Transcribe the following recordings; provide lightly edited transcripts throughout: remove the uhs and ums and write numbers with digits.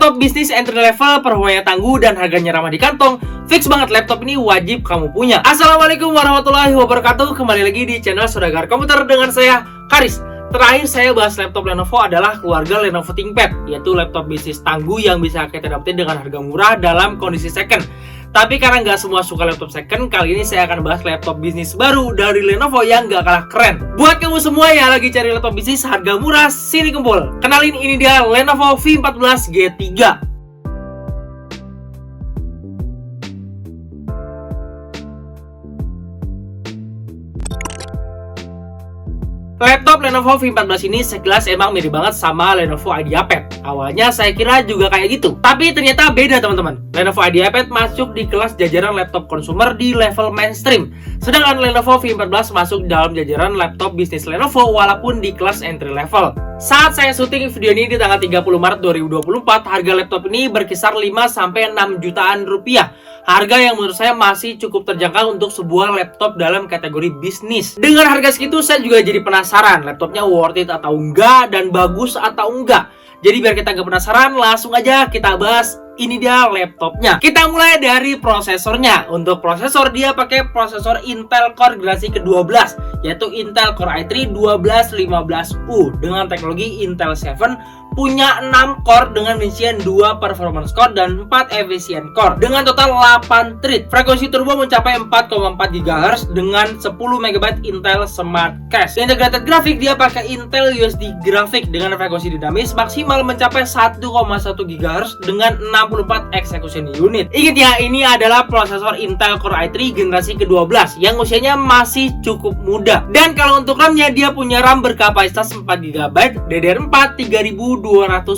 Laptop bisnis entry level, performanya tangguh dan harganya ramah di kantong. Fix banget laptop ini wajib kamu punya. Assalamualaikum warahmatullahi wabarakatuh. Kembali lagi di channel Saudagar Komputer dengan saya, Karis. Terakhir saya bahas laptop Lenovo adalah keluarga Lenovo ThinkPad, yaitu laptop bisnis tangguh yang bisa kita dapetin dengan harga murah dalam kondisi second. Tapi karena nggak semua suka laptop second, kali ini saya akan bahas laptop bisnis baru dari Lenovo yang nggak kalah keren. Buat kamu semua yang lagi cari laptop bisnis harga murah, sini kumpul. Kenalin, ini dia Lenovo V14 G3. Laptop Lenovo V14 ini sekilas emang mirip banget sama Lenovo IdeaPad. Awalnya saya kira juga kayak gitu, tapi ternyata beda teman-teman. Lenovo IdeaPad masuk di kelas jajaran laptop konsumer di level mainstream, sedangkan Lenovo V14 masuk dalam jajaran laptop bisnis Lenovo walaupun di kelas entry level. Saat saya syuting video ini di tanggal 30 Maret 2024, harga laptop ini berkisar 5-6 jutaan rupiah. Harga yang menurut saya masih cukup terjangkau untuk sebuah laptop dalam kategori bisnis. Dengan harga segitu saya juga jadi penasaran laptopnya worth it atau enggak dan bagus atau enggak. Jadi biar kita nggak penasaran, langsung aja kita bahas. Ini dia laptopnya. Kita mulai dari prosesornya. Untuk prosesor, dia pakai prosesor Intel Core generasi ke-12, yaitu Intel Core i3 1215U dengan teknologi Intel 7, punya 6 core dengan rincian 2 performance core dan 4 efficient core dengan total 8 thread. Frekuensi turbo mencapai 4,4 GHz dengan 10 MB Intel Smart Cache. Integrated grafik, dia pakai Intel USD grafik dengan frekuensi dinamis maksimal mencapai 1,1 GHz dengan 64 execution unit. Ingat ya, ini adalah prosesor Intel Core i3 generasi ke-12 yang usianya masih cukup muda. Dan kalau untuk RAM-nya, dia punya RAM berkapasitas 4 GB DDR4 3200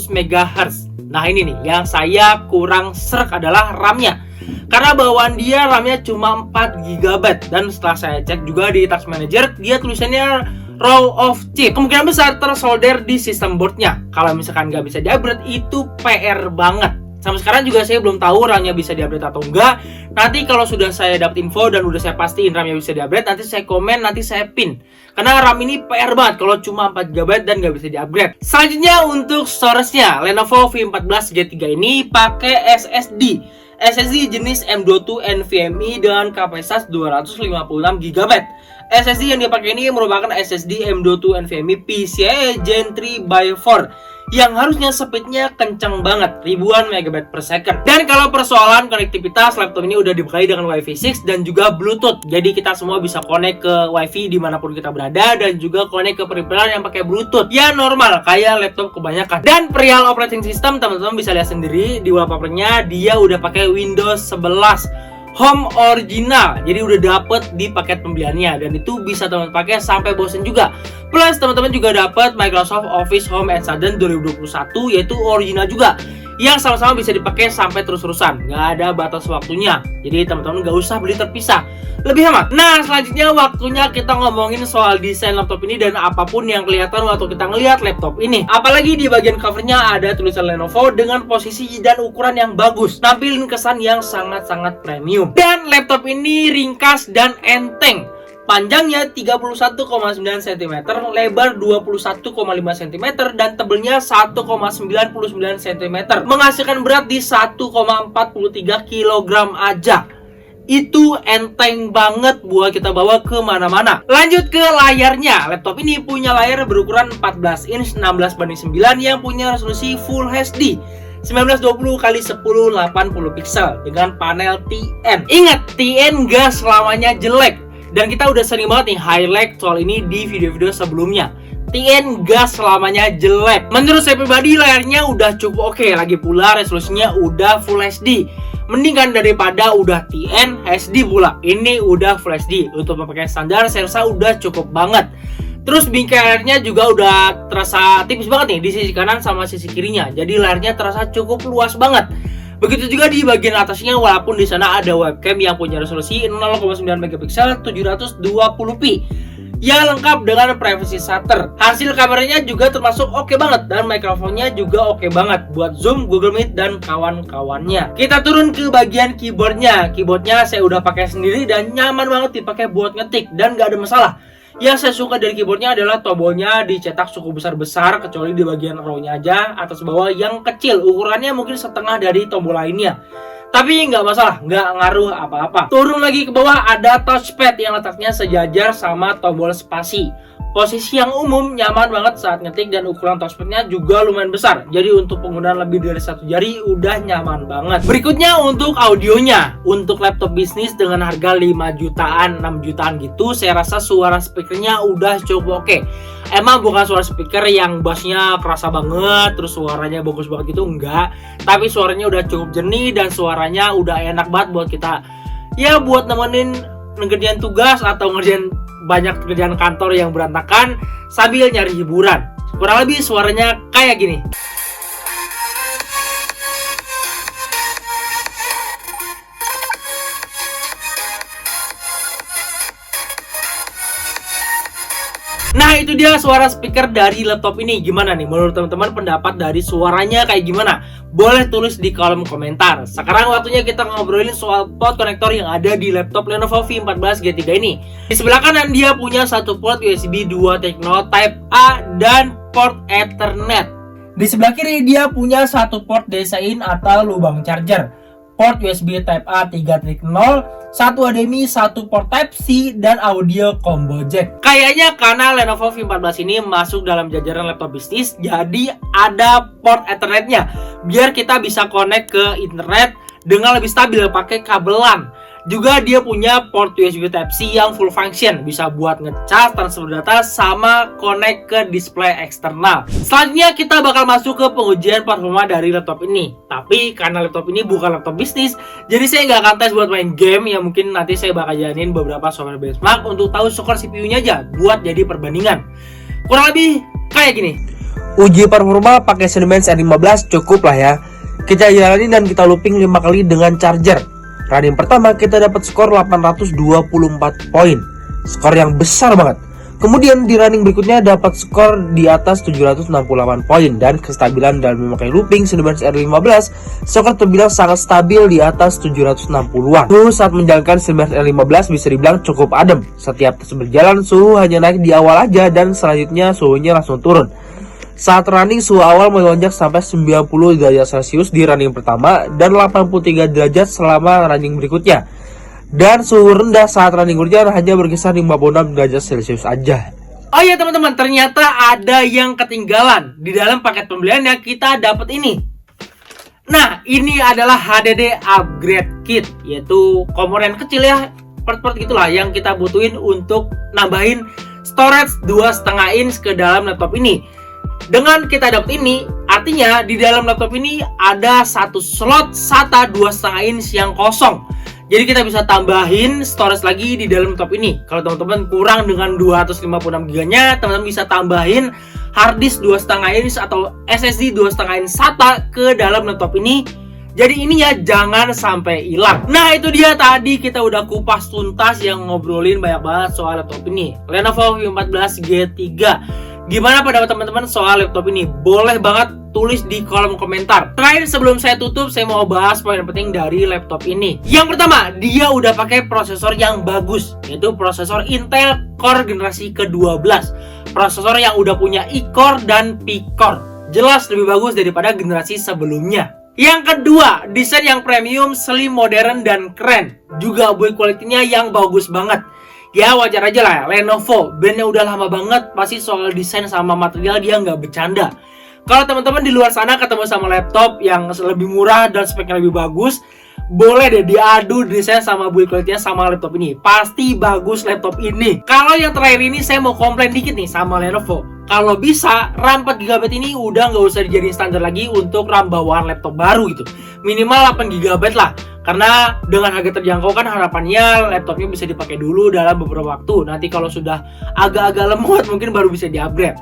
MHz. Nah ini nih yang saya kurang srek adalah RAM-nya, karena bawaan dia RAM-nya cuma 4 GB. Dan setelah saya cek juga di Task Manager, dia tulisannya row of chip. Kemungkinan besar tersolder di sistem boardnya. Kalau misalkan nggak bisa di-upgrade, itu PR banget. Sampai sekarang juga saya belum tahu RAM-nya bisa di-upgrade atau enggak. Nanti kalau sudah saya dapat info dan udah saya pastiin RAM-nya bisa di-upgrade, nanti saya komen, nanti saya pin. Karena RAM ini PR banget kalau cuma 4 GB dan nggak bisa di-upgrade. Selanjutnya untuk storage-nya, Lenovo V14 G3 ini pakai SSD. SSD jenis M.2 NVMe dengan kapasitas 256 GB. SSD yang dipakai ini merupakan SSD M.2 NVMe PCIe Gen 3 by 4 yang harusnya speednya kencang banget, ribuan megabyte per second. Dan kalau persoalan konektivitas, laptop ini udah dibekali dengan Wi-Fi 6 dan juga Bluetooth. Jadi kita semua bisa connect ke Wi-Fi dimanapun kita berada, dan juga connect ke peripheral yang pakai Bluetooth. Ya normal, kayak laptop kebanyakan. Dan perihal operating system, teman-teman bisa lihat sendiri di wallpapernya, dia udah pakai Windows 11 Home original, jadi udah dapet di paket pembeliannya, dan itu bisa teman-teman pakai sampai bosen juga. Plus teman-teman juga dapat Microsoft Office Home and Sudden 2021, yaitu original juga, yang sama-sama bisa dipakai sampai terus-terusan, nggak ada batas waktunya. Jadi teman-teman nggak usah beli terpisah, lebih hemat. Nah selanjutnya waktunya kita ngomongin soal desain laptop ini dan apapun yang kelihatan waktu kita ngelihat laptop ini. Apalagi di bagian covernya ada tulisan Lenovo dengan posisi dan ukuran yang bagus, nampilin kesan yang sangat-sangat premium. Dan laptop ini ringkas dan enteng. Panjangnya 31,9 cm, lebar 21,5 cm, dan tebelnya 1,99 cm, menghasilkan berat di 1,43 kg aja. Itu enteng banget buat kita bawa kemana-mana. Lanjut ke layarnya. Laptop ini punya layar berukuran 14 inch 16:9 yang punya resolusi Full HD 1920x1080 pixel dengan panel TN. Ingat, TN gak selamanya jelek. Dan kita udah sering banget nih highlight soal ini di video-video sebelumnya. TN gak selamanya jelek. Menurut saya pribadi, layarnya udah cukup oke. Lagi pula resolusinya udah Full HD. Mending kan daripada udah TN HD pula. Ini udah Full HD. Untuk memakai standar saya rasa udah cukup banget. Terus bingkai layarnya juga udah terasa tipis banget nih di sisi kanan sama sisi kirinya. Jadi layarnya terasa cukup luas banget. Begitu juga di bagian atasnya, walaupun di sana ada webcam yang punya resolusi 0,9 megapiksel 720p. Ya lengkap dengan privacy shutter. Hasil kameranya juga termasuk oke banget, dan mikrofonnya juga oke banget buat Zoom, Google Meet, dan kawan-kawannya. Kita turun ke bagian keyboardnya. Keyboardnya saya udah pakai sendiri dan nyaman banget dipakai buat ngetik dan gak ada masalah. Yang saya suka dari keyboardnya adalah tombolnya dicetak cukup besar-besar, kecuali di bagian row-nya aja, atas bawah yang kecil, ukurannya mungkin setengah dari tombol lainnya. Tapi nggak masalah, nggak ngaruh apa-apa. Turun lagi ke bawah ada touchpad yang letaknya sejajar sama tombol spasi. Posisi yang umum, nyaman banget saat ngetik, dan ukuran touchpadnya juga lumayan besar. Jadi untuk penggunaan lebih dari satu jari udah nyaman banget. Berikutnya untuk audionya. Untuk laptop bisnis dengan harga 5 jutaan, 6 jutaan gitu, saya rasa suara speakernya udah cukup oke. Emang bukan suara speaker yang bassnya kerasa banget, terus suaranya bagus banget gitu, enggak. Tapi suaranya udah cukup jernih dan suaranya udah enak banget buat kita, ya buat nemenin ngerjain tugas atau ngerjain banyak kerjaan kantor yang berantakan sambil nyari hiburan. Kurang lebih suaranya kayak gini. Nah, itu dia suara speaker dari laptop ini. Gimana nih menurut teman-teman, pendapat dari suaranya kayak gimana? Boleh tulis di kolom komentar. Sekarang waktunya kita ngobrolin soal port konektor yang ada di laptop Lenovo V14 G3 ini. Di sebelah kanan dia punya satu port USB 2.0 Type A dan port Ethernet. Di sebelah kiri dia punya satu port DC-in atau lubang charger, port USB Type A 3.0, satu HDMI, satu port Type C, dan audio combo jack. Kayaknya karena Lenovo V14 ini masuk dalam jajaran laptop bisnis, jadi ada port Ethernetnya, biar kita bisa connect ke internet dengan lebih stabil pakai kabel LAN. Juga dia punya port USB Type-C yang full function, bisa buat ngecas, transfer data, sama connect ke display eksternal. Selanjutnya kita bakal masuk ke pengujian performa dari laptop ini. Tapi karena laptop ini bukan laptop bisnis, jadi saya nggak akan tes buat main game. Ya mungkin nanti saya bakal jalanin beberapa software benchmark untuk tahu skor CPU-nya aja, buat jadi perbandingan. Kurang lebih kayak gini. Uji performa pakai Cinebench R15 cukup lah ya. Kita jalanin dan kita looping 5 kali dengan charger. Running pertama kita dapat skor 824 poin, skor yang besar banget. Kemudian di running berikutnya dapat skor di atas 768 poin, dan kestabilan dalam memakai looping Cinebench R15 skor terbilang sangat stabil di atas 760-an. Suhu saat menjalankan Cinebench R15 bisa dibilang cukup adem. Setiap tes berjalan suhu hanya naik di awal aja, dan selanjutnya suhunya langsung turun. Saat running suhu awal melonjak sampai 90 derajat Celcius di running pertama dan 83 derajat selama running berikutnya. Dan suhu rendah saat running berikutnya hanya berkisar 56 derajat Celcius aja. Oh iya teman-teman, ternyata ada yang ketinggalan. Di dalam paket pembeliannya kita dapat ini. Nah, ini adalah HDD Upgrade Kit, yaitu komponen kecil ya, part-part gitulah yang kita butuhin untuk nambahin storage 2,5 inch ke dalam laptop ini. Dengan kita dapat ini, artinya di dalam laptop ini ada satu slot SATA 2,5 inch yang kosong. Jadi kita bisa tambahin storage lagi di dalam laptop ini. Kalau teman-teman kurang dengan 256 GB-nya, teman-teman bisa tambahin hard disk 2,5 inch atau SSD 2,5 inch SATA ke dalam laptop ini. Jadi ininya jangan sampai hilang. Nah, itu dia tadi kita udah kupas tuntas yang ngobrolin banyak banget soal laptop ini, Lenovo V14 G3. Gimana pendapat teman-teman soal laptop ini? Boleh banget tulis di kolom komentar. Terakhir sebelum saya tutup, saya mau bahas poin penting dari laptop ini. Yang pertama, dia udah pakai prosesor yang bagus, yaitu prosesor Intel Core generasi ke-12. Prosesor yang udah punya E-Core dan P-Core. Jelas lebih bagus daripada generasi sebelumnya. Yang kedua, desain yang premium, slim, modern, dan keren. Juga build quality-nya yang bagus banget. Ya wajar aja lah ya, Lenovo brandnya udah lama banget, pasti soal desain sama material dia nggak bercanda. Kalau teman-teman di luar sana ketemu sama laptop yang lebih murah dan speknya lebih bagus, boleh deh diadu desain sama build quality-nya sama laptop ini. Pasti bagus laptop ini. Kalau yang terakhir ini saya mau komplain dikit nih sama Lenovo. Kalau bisa RAM 4GB ini udah nggak usah dijadiin standar lagi untuk RAM bawaan laptop baru gitu. Minimal 8GB lah. Karena dengan harga terjangkau kan harapannya laptopnya bisa dipakai dulu dalam beberapa waktu. Nanti kalau sudah agak-agak lemot mungkin baru bisa di-upgrade.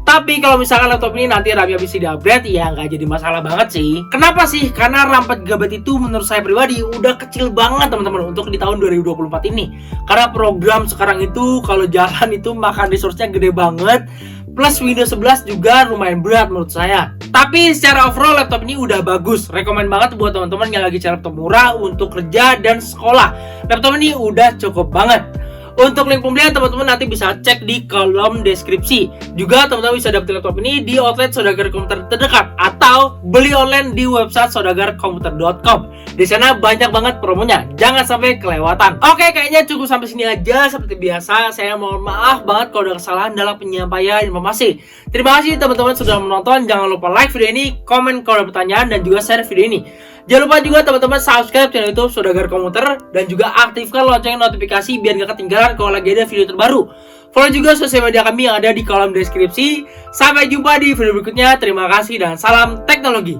Tapi kalau misalkan laptop ini nanti RAM-nya bisa di-upgrade, ya nggak jadi masalah banget sih. Kenapa sih? Karena RAM 4GB itu menurut saya pribadi udah kecil banget teman-teman untuk di tahun 2024 ini. Karena program sekarang itu kalau jalan itu makan resource-nya gede banget. Plus Windows 11 juga lumayan berat menurut saya. Tapi secara overall laptop ini udah bagus. Rekomen banget buat teman-teman yang lagi cari laptop murah untuk kerja dan sekolah. Laptop ini udah cukup banget. Untuk link pembelian teman-teman nanti bisa cek di kolom deskripsi. Juga teman-teman bisa dapetin laptop ini di outlet Saudagar Komputer terdekat atau beli online di website saudagarkomputer.com. Di sana banyak banget promonya, jangan sampai kelewatan. Oke, kayaknya cukup sampai sini aja. Seperti biasa, saya mohon maaf banget kalau ada kesalahan dalam penyampaian informasi. Terima kasih teman-teman sudah menonton. Jangan lupa like video ini, komen kalau ada pertanyaan, dan juga share video ini. Jangan lupa juga teman-teman subscribe channel YouTube Saudagar Komputer dan juga aktifkan lonceng notifikasi biar gak ketinggalan kalau lagi ada video terbaru. Follow juga sosial media kami yang ada di kolom deskripsi. Sampai jumpa di video berikutnya. Terima kasih dan salam teknologi.